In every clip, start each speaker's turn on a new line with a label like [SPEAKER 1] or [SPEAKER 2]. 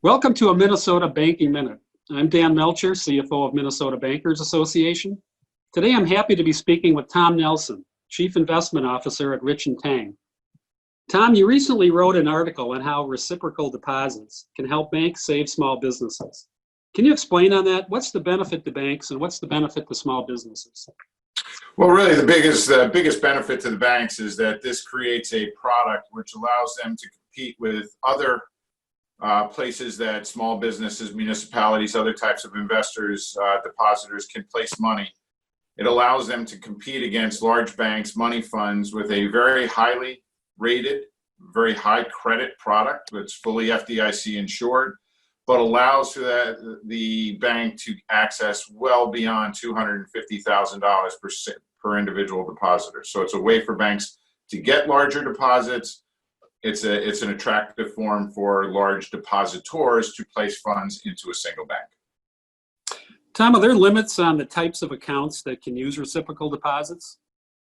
[SPEAKER 1] Welcome to a Minnesota Banking Minute. I'm Dan Melcher, CFO of Minnesota Bankers Association. Today I'm happy to be speaking with Tom Nelson, Chief Investment Officer at Reich Tang. Tom, you recently wrote an article on how reciprocal deposits can help banks save small businesses. Can you explain on that? What's the benefit to banks and what's the benefit to small businesses?
[SPEAKER 2] Well, really, the biggest benefit to the banks is that this creates a product which allows them to compete with other places that small businesses, municipalities, other types of investors, depositors can place money. It allows them to compete against large banks, money funds with a very highly rated, very high credit product that's fully FDIC insured, but allows the bank to access well beyond $250,000 per individual depositor. So it's a way for banks to get larger deposits. It's an attractive form for large depositors to place funds into a single bank.
[SPEAKER 1] Tom, are there limits on the types of accounts that can use reciprocal deposits?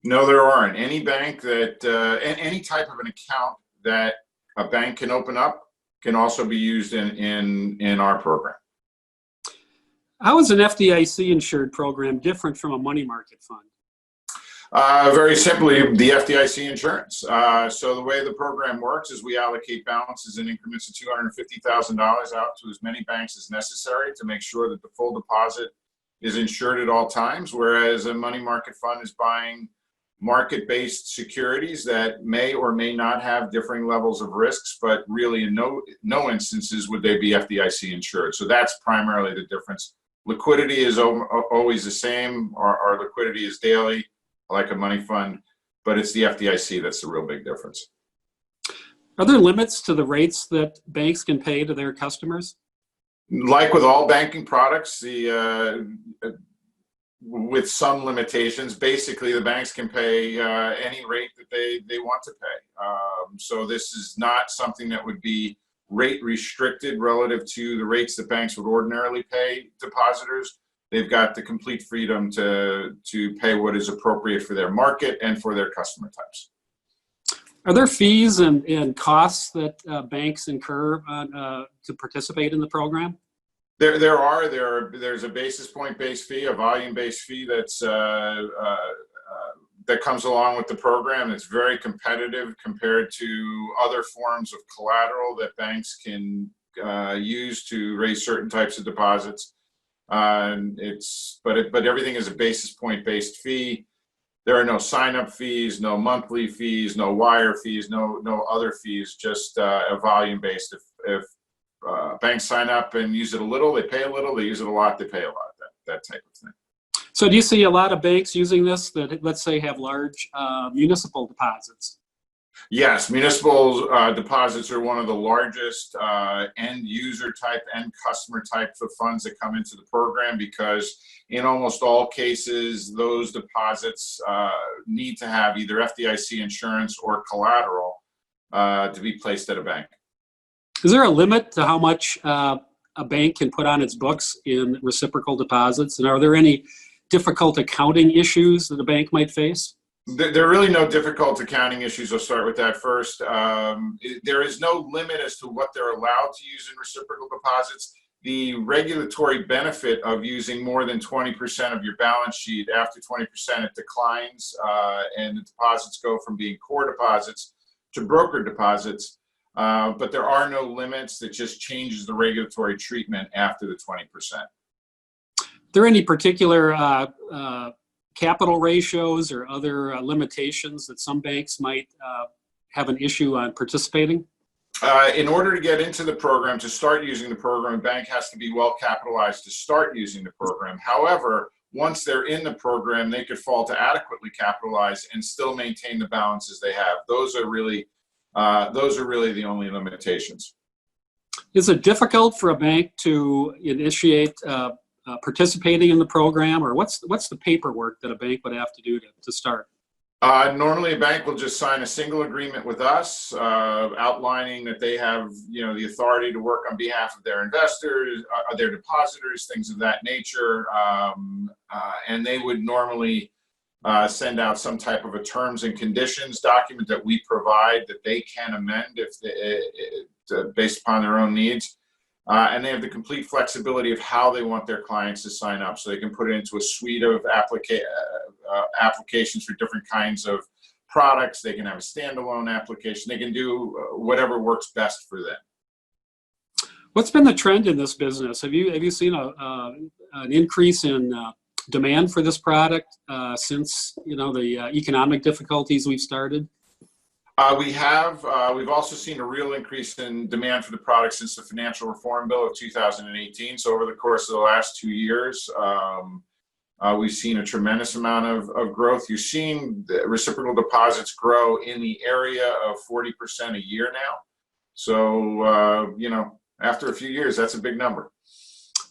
[SPEAKER 2] No, there aren't. Any bank any type of an account that a bank can open up can also be used in our program.
[SPEAKER 1] How is an FDIC insured program different from a money market fund?
[SPEAKER 2] Very simply, the FDIC insurance. So the way the program works is we allocate balances in increments of $250,000 out to as many banks as necessary to make sure that the full deposit is insured at all times, whereas a money market fund is buying market-based securities that may or may not have differing levels of risks, but really in no instances would they be FDIC insured. So that's primarily the difference. Liquidity is always the same. Our liquidity is daily, like a money fund, but it's the FDIC that's the real big difference.
[SPEAKER 1] Are there limits to the rates that banks can pay to their customers?
[SPEAKER 2] Like with all banking products, with some limitations, basically the banks can pay any rate that they want to pay. So this is not something that would be rate restricted relative to the rates that banks would ordinarily pay depositors. They've got the complete freedom to pay what is appropriate for their market and for their customer types.
[SPEAKER 1] Are there fees and costs that banks incur to participate in the program? There's a basis point based fee, a volume based fee that comes along with the program. It's very competitive compared to other forms of collateral that banks can use to raise certain types of deposits. But everything is a basis point based fee. There are no sign up fees, no monthly fees, no wire fees, no other fees, just a volume based. If banks sign up and use it a little, they pay a little. They use it a lot, they pay a lot. That type of thing. So do you see a lot of banks using this that, let's say, have large municipal deposits?
[SPEAKER 2] Yes, municipal deposits are one of the largest end user type, end customer types of funds that come into the program, because in almost all cases, those deposits need to have either FDIC insurance or collateral to be placed at a bank.
[SPEAKER 1] Is there a limit to how much a bank can put on its books in reciprocal deposits? And are there any difficult accounting issues that a bank might face?
[SPEAKER 2] There are really no difficult accounting issues. I'll start with that first. There is no limit as to what they're allowed to use in reciprocal deposits. The regulatory benefit of using more than 20% of your balance sheet, after 20% it declines, and the deposits go from being core deposits to broker deposits. But there are no limits. That just changes the regulatory treatment after the 20%. Are
[SPEAKER 1] there any particular capital ratios or other limitations that some banks might have an issue on participating?
[SPEAKER 2] In order to get into the program, to start using the program, a bank has to be well capitalized to start using the program. However, once they're in the program, they could fall to adequately capitalized and still maintain the balances they have. Those are really the only limitations.
[SPEAKER 1] Is it difficult for a bank to initiate participating in the program, or what's the paperwork that a bank would have to do to start?
[SPEAKER 2] Normally, a bank will just sign a single agreement with us, outlining that they have, the authority to work on behalf of their investors, their depositors, things of that nature, and they would normally send out some type of a terms and conditions document that we provide that they can amend if based upon their own needs. And they have the complete flexibility of how they want their clients to sign up. So they can put it into a suite of applications for different kinds of products. They can have a standalone application. They can do whatever works best for them.
[SPEAKER 1] What's been the trend in this business? Have you seen an increase in demand for this product since the economic difficulties we've started?
[SPEAKER 2] We have. We've also seen a real increase in demand for the product since the Financial Reform Bill of 2018. So over the course of the last 2 years, we've seen a tremendous amount of growth. You've seen the reciprocal deposits grow in the area of 40% a year now. So, after a few years, that's a big number.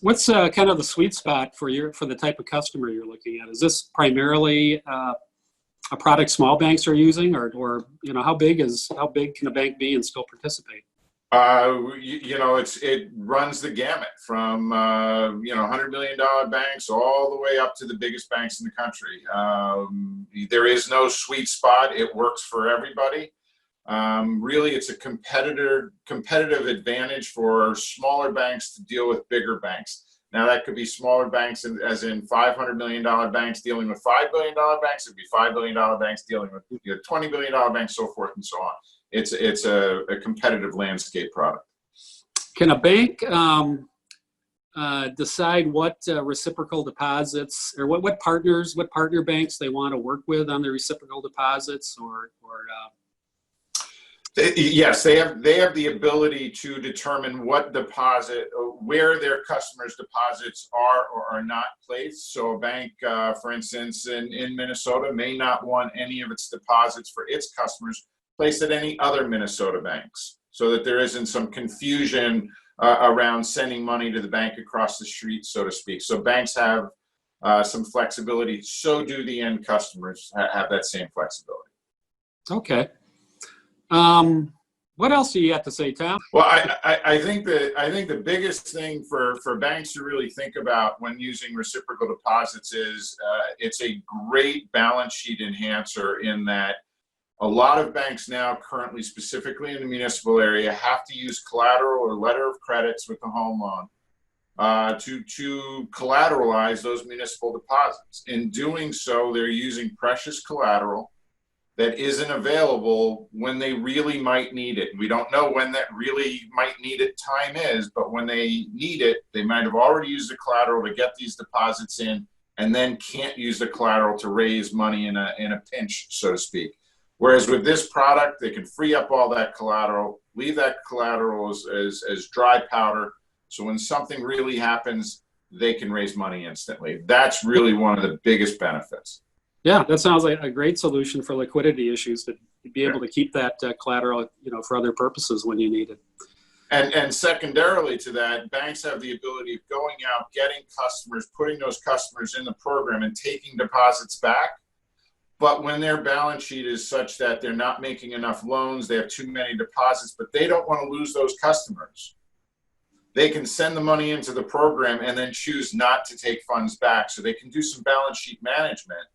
[SPEAKER 1] What's kind of the sweet spot for the type of customer you're looking at? Is this primarily a product small banks are using, or how big can a bank be and still participate?
[SPEAKER 2] It runs the gamut from $100 million banks all the way up to the biggest banks in the country. There is no sweet spot. It works for everybody. Really, it's a competitive advantage for smaller banks to deal with bigger banks. Now, that could be smaller banks, as in $500 million banks dealing with $5 billion banks. It would be $5 billion banks dealing with $20 billion banks, so forth and so on. It's a competitive landscape product.
[SPEAKER 1] Can a bank decide what reciprocal deposits, or what partner banks they want to work with on their reciprocal deposits, or
[SPEAKER 2] Yes, they have the ability to determine what deposit, where their customers' deposits are or are not placed. So a bank, for instance, in Minnesota may not want any of its deposits for its customers placed at any other Minnesota banks, so that there isn't some confusion around sending money to the bank across the street, so to speak. So banks have some flexibility. So do the end customers have that same flexibility.
[SPEAKER 1] Okay. What else do you have to say, Tom?
[SPEAKER 2] Well, I think the biggest thing for banks to really think about when using reciprocal deposits is it's a great balance sheet enhancer, in that a lot of banks now, currently, specifically in the municipal area, have to use collateral or letter of credits with the home loan to collateralize those municipal deposits. In doing so, they're using precious collateral that isn't available when they really might need it. We don't know when that really might need it time is, but when they need it, they might have already used the collateral to get these deposits in, and then can't use the collateral to raise money in a pinch, so to speak. Whereas with this product, they can free up all that collateral, leave that collateral as dry powder. So when something really happens, they can raise money instantly. That's really one of the biggest benefits.
[SPEAKER 1] Yeah, that sounds like a great solution for liquidity issues, to be able to keep that collateral, for other purposes when you need it.
[SPEAKER 2] And secondarily to that, banks have the ability of going out, getting customers, putting those customers in the program and taking deposits back. But when their balance sheet is such that they're not making enough loans, they have too many deposits, but they don't want to lose those customers, they can send the money into the program and then choose not to take funds back. So they can do some balance sheet management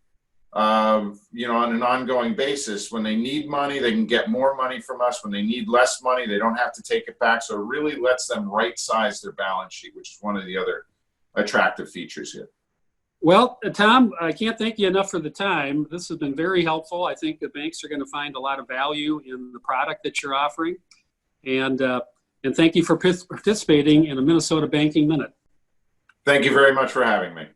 [SPEAKER 2] on an ongoing basis. When they need money, they can get more money from us. When they need less money, they don't have to take it back. So it really lets them right size their balance sheet, which is one of the other attractive features here.
[SPEAKER 1] Well, Tom, I can't thank you enough for the time. This has been very helpful. I think the banks are going to find a lot of value in the product that you're offering. And thank you for participating in the Minnesota Banking Minute.
[SPEAKER 2] Thank you very much for having me.